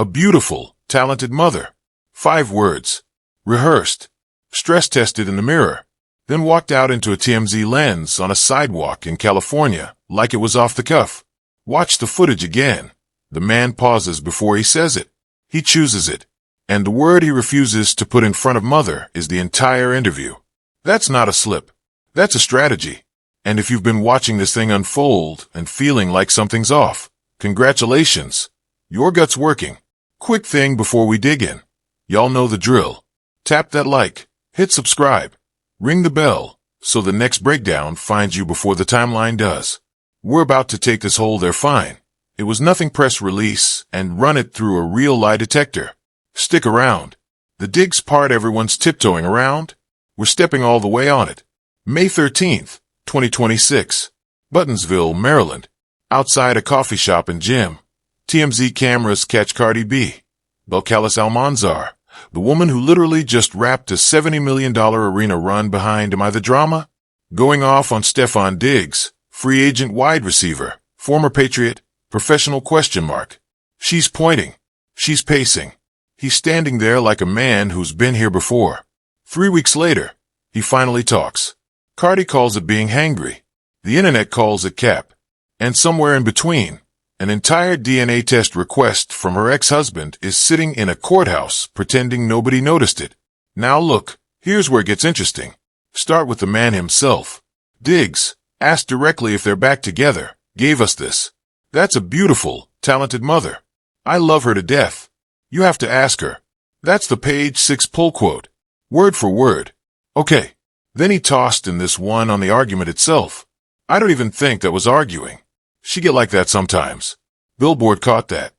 A beautiful, talented mother. 5 words. Rehearsed. Stress-tested in the mirror. Then walked out into a TMZ lens on a sidewalk in California, like it was off the cuff. Watch the footage again. The man pauses before he says it. He chooses it. And the word he refuses to put in front of mother is the entire interview. That's not a slip. That's a strategy. And if you've been watching this thing unfold and feeling like something's off, congratulations. Your gut's working. Quick thing before we dig in. Y'all know the drill. Tap that like, hit subscribe, ring the bell, so the next breakdown finds you before the timeline does. We're about to take this whole "they're fine, it was nothing" press release and run it through a real lie detector. Stick around. The Diggs part everyone's tiptoeing around, we're stepping all the way on it. May 13th, 2026. Buttonsville, Maryland. Outside a coffee shop and gym. TMZ cameras catch Cardi B. Belcalis Almanzar, the woman who literally just wrapped a $70 million arena run behind Am I the Drama? Going off on Stefon Diggs, free agent wide receiver, former Patriot, professional ? She's pointing. She's pacing. He's standing there like a man who's been here before. 3 weeks later, he finally talks. Cardi calls it being hangry. The internet calls it cap. And somewhere in between, an entire DNA test request from her ex-husband is sitting in a courthouse pretending nobody noticed it. Now look, here's where it gets interesting. Start with the man himself. Diggs, asked directly if they're back together, gave us this. That's a beautiful, talented mother. I love her to death. You have to ask her. That's the page 6 pull quote. Word for word. Okay. Then he tossed in this one on the argument itself. I don't even think that was arguing. She get like that sometimes. Billboard caught that.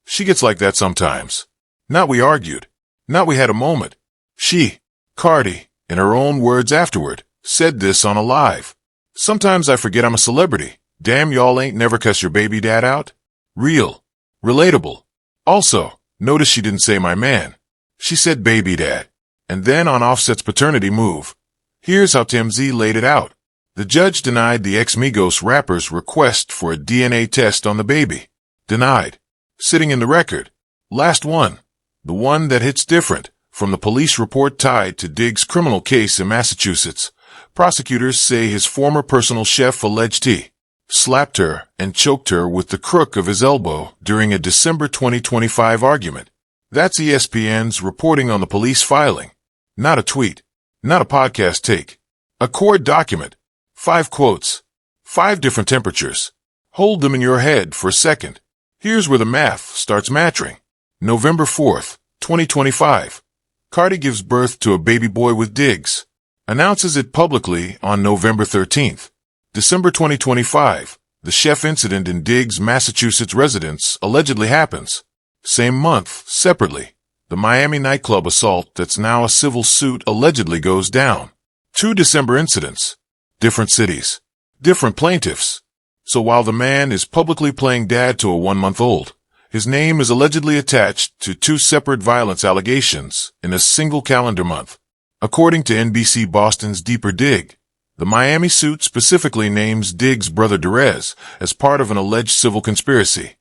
She gets like that sometimes. Not we argued. Not we had a moment. She, Cardi, in her own words afterward, said this on a live. Sometimes I forget I'm a celebrity. Damn, y'all ain't never cuss your baby dad out. Real. Relatable. Also, notice she didn't say my man. She said baby dad. And then on Offset's paternity move. Here's how TMZ laid it out. The judge denied the ex-Migos rapper's request for a DNA test on the baby. Denied. Sitting in the record. Last one. The one that hits different. From the police report tied to Diggs' criminal case in Massachusetts, prosecutors say his former personal chef alleged he slapped her and choked her with the crook of his elbow during a December 2025 argument. That's ESPN's reporting on the police filing. Not a tweet. Not a podcast take. A court document. 5 quotes. 5 different temperatures. Hold them in your head for a second. Here's where the math starts matching. November 4th, 2025. Cardi gives birth to a baby boy with Diggs. Announces it publicly on November 13th. December 2025. The chef incident in Diggs' Massachusetts residence allegedly happens. Same month, separately. The Miami nightclub assault that's now a civil suit allegedly goes down. 2 December incidents. Different cities. Different plaintiffs. So while the man is publicly playing dad to a 1-month-old, his name is allegedly attached to 2 separate violence allegations in a single calendar month. According to NBC Boston's Deeper Dig, the Miami suit specifically names Diggs' brother Derez as part of an alleged civil conspiracy,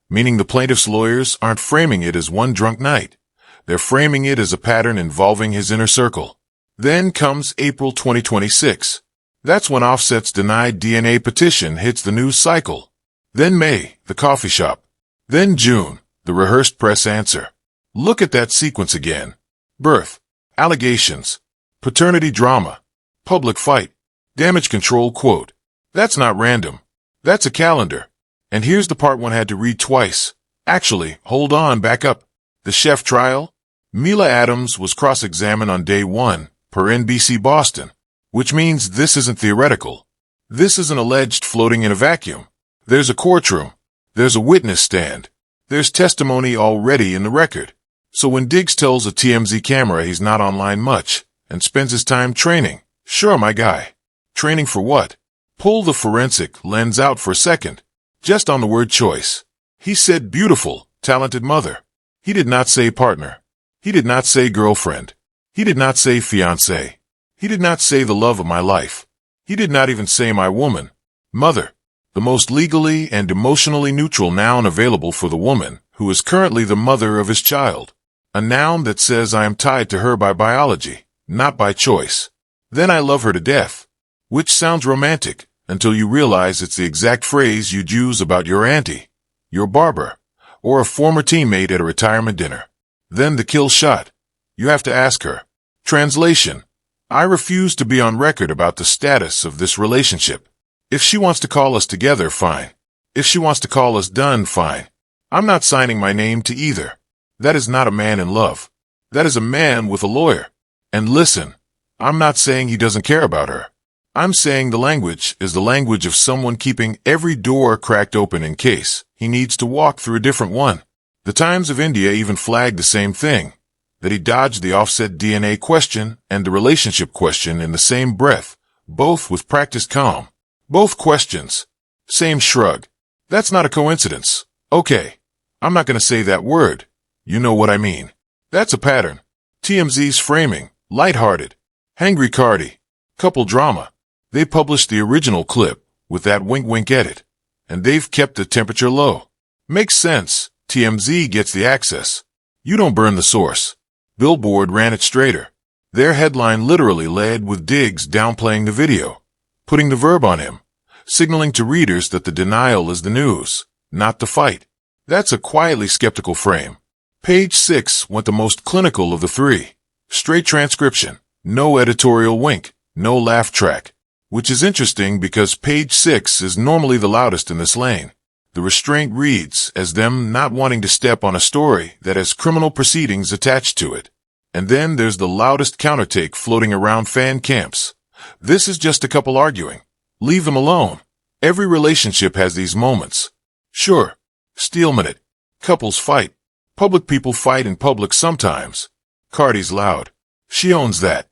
meaning the plaintiff's lawyers aren't framing it as one drunk night. They're framing it as a pattern involving his inner circle. Then comes April 2026. That's when Offset's denied DNA petition hits the news cycle. Then May, the coffee shop. Then June, the rehearsed press answer. Look at that sequence again. Birth, allegations, paternity drama, public fight, damage control quote. That's not random. That's a calendar. And here's the part one had to read twice. Actually, hold on, back up. The chef trial? Mila Adams was cross-examined on day 1, per NBC Boston. Which means this isn't theoretical. This isn't alleged floating in a vacuum. There's a courtroom. There's a witness stand. There's testimony already in the record. So when Diggs tells a TMZ camera he's not online much and spends his time training, sure, my guy. Training for what? Pull the forensic lens out for a second. Just on the word choice. He said beautiful, talented mother. He did not say partner. He did not say girlfriend. He did not say fiancé. He did not say the love of my life. He did not even say my woman. Mother. The most legally and emotionally neutral noun available for the woman who is currently the mother of his child. A noun that says I am tied to her by biology, not by choice. Then I love her to death. Which sounds romantic, until you realize it's the exact phrase you'd use about your auntie, your barber, or a former teammate at a retirement dinner. Then the kill shot. You have to ask her. Translation: I refuse to be on record about the status of this relationship. If she wants to call us together, fine. If she wants to call us done, fine. I'm not signing my name to either. That is not a man in love. That is a man with a lawyer. And listen, I'm not saying he doesn't care about her. I'm saying the language is the language of someone keeping every door cracked open in case he needs to walk through a different one. The Times of India even flagged the same thing, that he dodged the offset DNA question and the relationship question in the same breath, both with practiced calm. Both questions. Same shrug. That's not a coincidence. Okay, I'm not going to say that word. You know what I mean. That's a pattern. TMZ's framing, lighthearted. Hangry Cardi. Couple drama. They published the original clip with that wink-wink edit, and they've kept the temperature low. Makes sense. TMZ gets the access. You don't burn the source. Billboard ran it straighter. Their headline literally led with Diggs downplaying the video, putting the verb on him, signaling to readers that the denial is the news, not the fight. That's a quietly skeptical frame. Page 6 went the most clinical of the three. Straight transcription, no editorial wink, no laugh track. Which is interesting because page 6 is normally the loudest in this lane. The restraint reads as them not wanting to step on a story that has criminal proceedings attached to it. And then there's the loudest countertake floating around fan camps. This is just a couple arguing. Leave them alone. Every relationship has these moments. Sure, Steelman it. Couples fight. Public people fight in public sometimes. Cardi's loud. She owns that.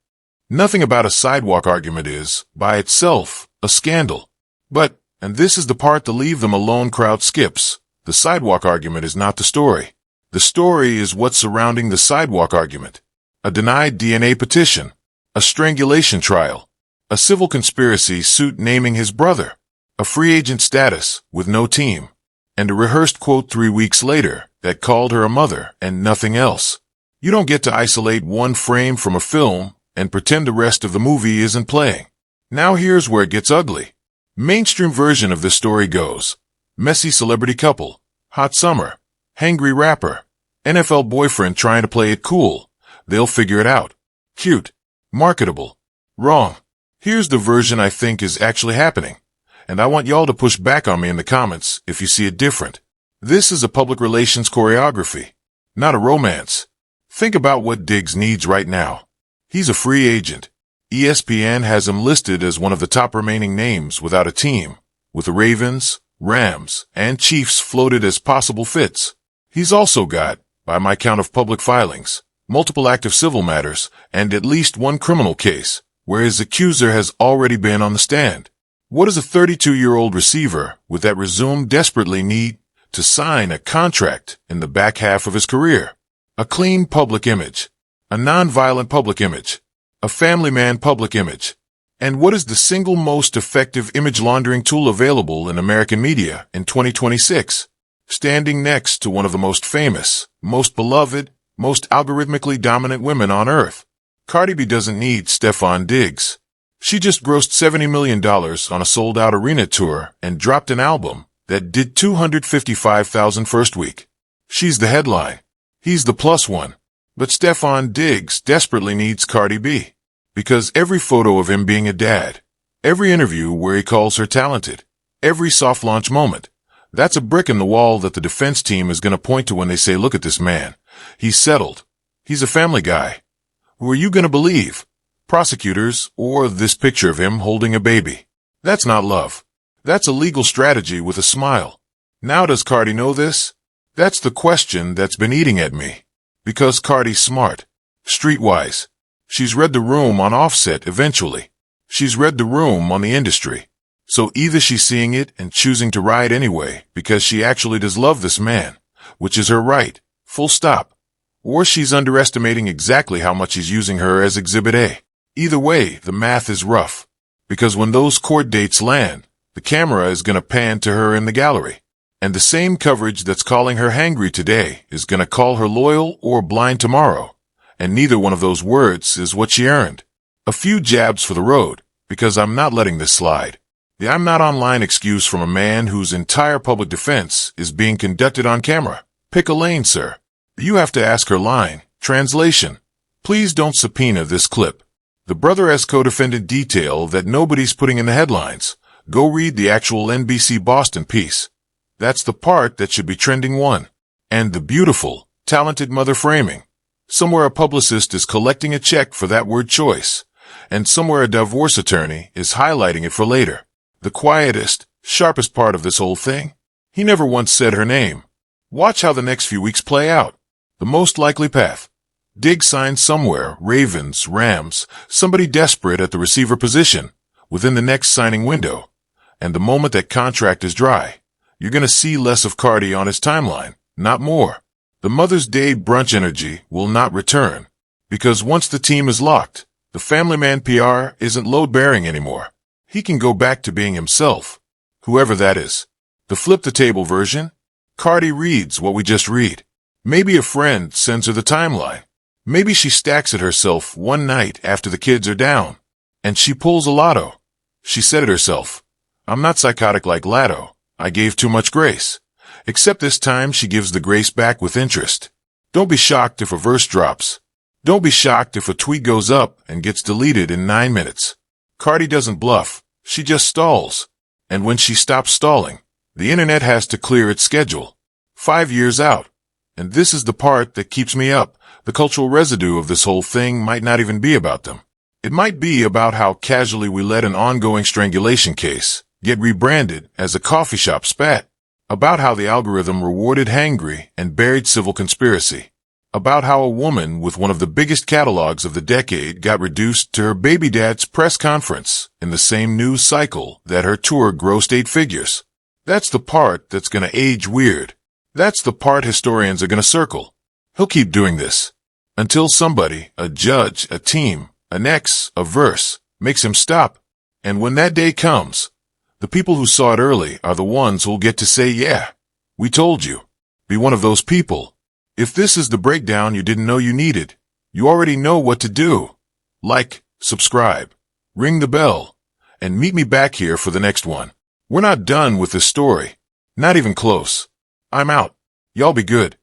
Nothing about a sidewalk argument is, by itself, a scandal. But, and this is the part the leave them alone crowd skips, the sidewalk argument is not the story. The story is what's surrounding the sidewalk argument. A denied DNA petition. A strangulation trial. A civil conspiracy suit naming his brother. A free agent status with no team. And a rehearsed quote 3 weeks later that called her a mother and nothing else. You don't get to isolate one frame from a film and pretend the rest of the movie isn't playing. Now here's where it gets ugly. Mainstream version of this story goes: messy celebrity couple, hot summer, hangry rapper, NFL boyfriend trying to play it cool. They'll figure it out. Cute. Marketable. Wrong. Here's the version I think is actually happening. And I want y'all to push back on me in the comments if you see it different. This is a public relations choreography, not a romance. Think about what Diggs needs right now. He's a free agent. ESPN has him listed as one of the top remaining names without a team, with the Ravens, Rams, and Chiefs floated as possible fits. He's also got, by my count of public filings, multiple active civil matters, and at least one criminal case, where his accuser has already been on the stand. What does a 32-year-old receiver with that resume desperately need to sign a contract in the back half of his career? A clean public image. A non-violent public image. A family man public image. And what is the single most effective image laundering tool available in American media in 2026? Standing next to one of the most famous, most beloved, most algorithmically dominant women on earth. Cardi B doesn't need Stefon Diggs. She just grossed $70 million on a sold-out arena tour and dropped an album that did $255,000 first week. She's the headline. He's the plus one. But Stefon Diggs desperately needs Cardi B. Because every photo of him being a dad, every interview where he calls her talented, every soft launch moment, that's a brick in the wall that the defense team is going to point to when they say, look at this man. He's settled. He's a family guy. Who are you going to believe? Prosecutors or this picture of him holding a baby? That's not love. That's a legal strategy with a smile. Now does Cardi know this? That's the question that's been eating at me. Because Cardi's smart. Streetwise. She's read the room on Offset eventually. She's read the room on the industry. So either she's seeing it and choosing to ride anyway because she actually does love this man, which is her right, full stop. Or she's underestimating exactly how much he's using her as Exhibit A. Either way, the math is rough. Because when those court dates land, the camera is going to pan to her in the gallery. And the same coverage that's calling her hangry today is gonna call her loyal or blind tomorrow. And neither one of those words is what she earned. A few jabs for the road, because I'm not letting this slide. The I'm not online excuse from a man whose entire public defense is being conducted on camera. Pick a lane, sir. You have to ask her line. Translation. Please don't subpoena this clip. The brother as co-defendant detail that nobody's putting in the headlines. Go read the actual NBC Boston piece. That's the part that should be trending one. And the beautiful, talented mother framing. Somewhere a publicist is collecting a check for that word choice, and somewhere a divorce attorney is highlighting it for later. The quietest, sharpest part of this whole thing? He never once said her name. Watch how the next few weeks play out. The most likely path. Diggs signs somewhere, Ravens, Rams, somebody desperate at the receiver position, within the next signing window. And the moment that contract is dry, you're gonna see less of Cardi on his timeline, not more. The Mother's Day brunch energy will not return, because once the team is locked, the family man PR isn't load-bearing anymore. He can go back to being himself, whoever that is. The flip-the-table version? Cardi reads what we just read. Maybe a friend sends her the timeline. Maybe she stacks it herself one night after the kids are down, and she pulls a lotto. She said it herself. I'm not psychotic like Latto. I gave too much grace. Except this time she gives the grace back with interest. Don't be shocked if a verse drops. Don't be shocked if a tweet goes up and gets deleted in 9 minutes. Cardi doesn't bluff. She just stalls. And when she stops stalling, the internet has to clear its schedule. 5 years out. And this is the part that keeps me up. The cultural residue of this whole thing might not even be about them. It might be about how casually we let an ongoing strangulation case get rebranded as a coffee shop spat. About how the algorithm rewarded hangry and buried civil conspiracy. About how a woman with one of the biggest catalogs of the decade got reduced to her baby dad's press conference in the same news cycle that her tour grossed 8 figures. That's the part that's gonna age weird. That's the part historians are gonna circle. He'll keep doing this until somebody, a judge, a team, an ex, a verse, makes him stop. And when that day comes, the people who saw it early are the ones who'll get to say, yeah, we told you. Be one of those people. If this is the breakdown you didn't know you needed, you already know what to do. Like, subscribe, ring the bell, and meet me back here for the next one. We're not done with this story. Not even close. I'm out. Y'all be good.